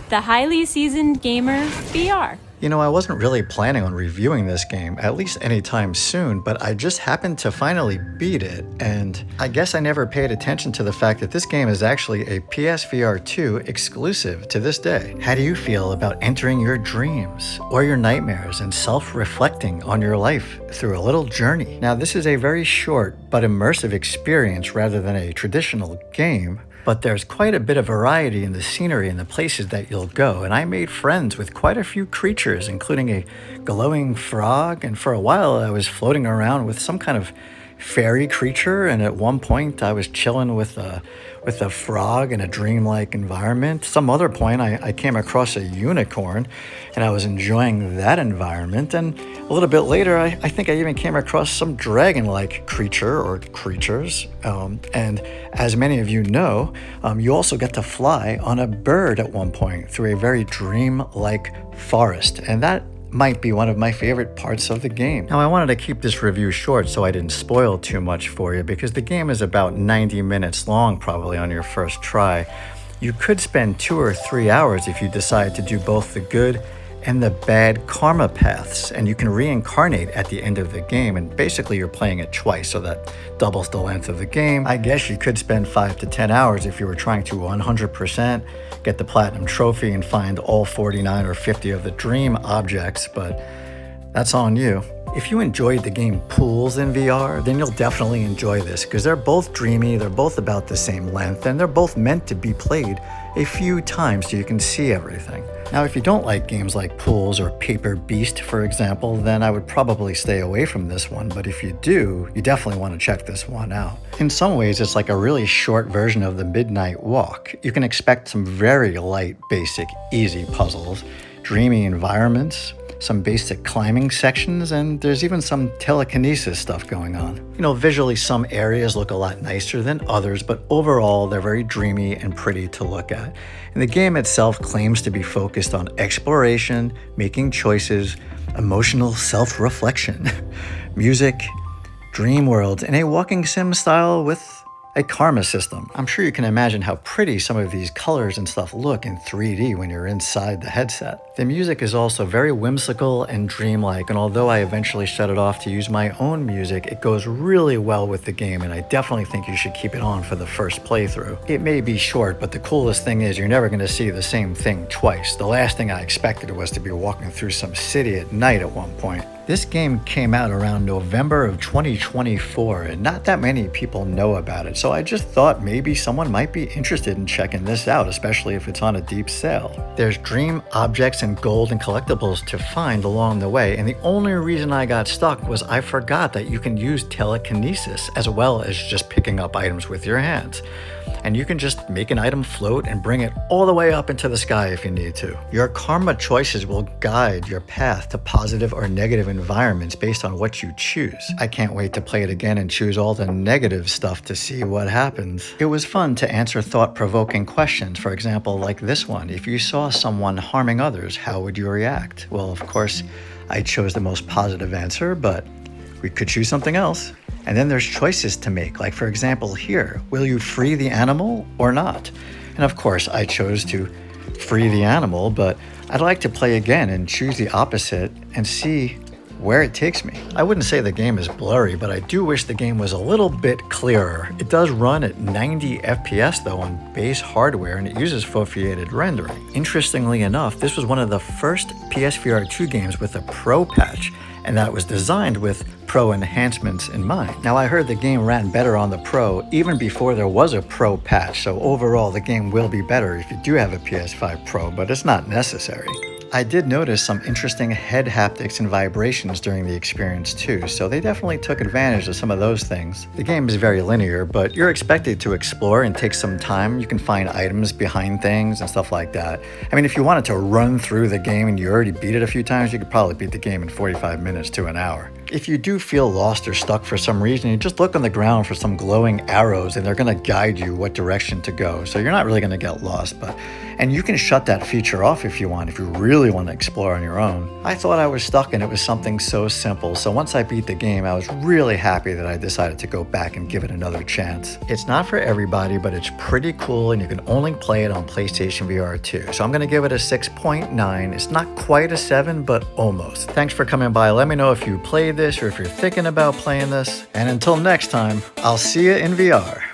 the highly seasoned gamer VR. You know, I wasn't really planning on reviewing this game, at least anytime soon, but I just happened to finally beat it, and I guess I never paid attention to the fact that this game is actually a PSVR2 exclusive to this day. How do you feel about entering your dreams or your nightmares and self-reflecting on your life through a little journey? Now, this is a very short but immersive experience rather than a traditional game. But there's quite a bit of variety in the scenery and the places that you'll go, and I made friends with quite a few creatures, including a glowing frog, and for a while I was floating around with some kind of fairy creature, and at one point I was chilling with a frog in a dreamlike environment. Some other point I came across a unicorn, and I was enjoying that environment, and a little bit later I think I even came across some dragon-like creature or creatures, and as many of you know, you also get to fly on a bird at one point through a very dream-like forest, and that might be one of my favorite parts of the game. Now, I wanted to keep this review short so I didn't spoil too much for you, because the game is about 90 minutes long probably on your first try. You could spend 2 or 3 hours if you decide to do both the good and the bad karma paths, and you can reincarnate at the end of the game, and basically you're playing it twice, so that doubles the length of the game. I guess you could spend 5 to 10 hours if you were trying to 100% get the platinum trophy and find all 49 or 50 of the dream objects, but that's on you. If you enjoyed the game Pools in VR, then you'll definitely enjoy this, because they're both dreamy, they're both about the same length, and they're both meant to be played a few times so you can see everything. Now, if you don't like games like Pools or Paper Beast, for example, then I would probably stay away from this one, but if you do, you definitely want to check this one out. In some ways, it's like a really short version of the Midnight Walk. You can expect some very light, basic, easy puzzles, dreamy environments, some basic climbing sections, and there's even some telekinesis stuff going on. You know, visually some areas look a lot nicer than others, but overall they're very dreamy and pretty to look at. And the game itself claims to be focused on exploration, making choices, emotional self-reflection, music, dream worlds in a walking sim style with a karma system. I'm sure you can imagine how pretty some of these colors and stuff look in 3D when you're inside the headset. The music is also very whimsical and dreamlike, and although I eventually shut it off to use my own music, it goes really well with the game, and I definitely think you should keep it on for the first playthrough. It may be short, but the coolest thing is you're never going to see the same thing twice. The last thing I expected was to be walking through some city at night at one point. This game came out around November of 2024, and not that many people know about it, so I just thought maybe someone might be interested in checking this out, especially if it's on a deep sale. There's dream objects and gold and collectibles to find along the way, and the only reason I got stuck was I forgot that you can use telekinesis as well as just picking up items with your hands. And you can just make an item float and bring it all the way up into the sky if you need to. Your karma choices will guide your path to positive or negative environments based on what you choose. I can't wait to play it again and choose all the negative stuff to see what happens. It was fun to answer thought-provoking questions, for example, like this one. If you saw someone harming others, how would you react? Well, of course, I chose the most positive answer, but we could choose something else. And then there's choices to make, like for example here, will you free the animal or not? And of course I chose to free the animal, but I'd like to play again and choose the opposite and see where it takes me. I wouldn't say the game is blurry, but I do wish the game was a little bit clearer. It does run at 90 FPS though on base hardware, and it uses foveated rendering. Interestingly enough, this was one of the first PSVR2 games with a Pro patch, and that was designed with Pro enhancements in mind. Now, I heard the game ran better on the Pro even before there was a Pro patch, so overall the game will be better if you do have a PS5 Pro, but it's not necessary. I did notice some interesting head haptics and vibrations during the experience too, so they definitely took advantage of some of those things. The game is very linear, but you're expected to explore and take some time. You can find items behind things and stuff like that. I mean, if you wanted to run through the game and you already beat it a few times, you could probably beat the game in 45 minutes to an hour. if you do feel lost or stuck for some reason, you just look on the ground for some glowing arrows and they're going to guide you what direction to go. So you're not really going to get lost, and you can shut that feature off if you want, if you really want to explore on your own. I thought I was stuck and it was something so simple. So once I beat the game, I was really happy that I decided to go back and give it another chance. It's not for everybody, but it's pretty cool and you can only play it on PlayStation VR 2. So I'm going to give it a 6.9. It's not quite a 7, but almost. Thanks for coming by. Let me know if you played this or if you're thinking about playing this. And until next time, I'll see you in VR.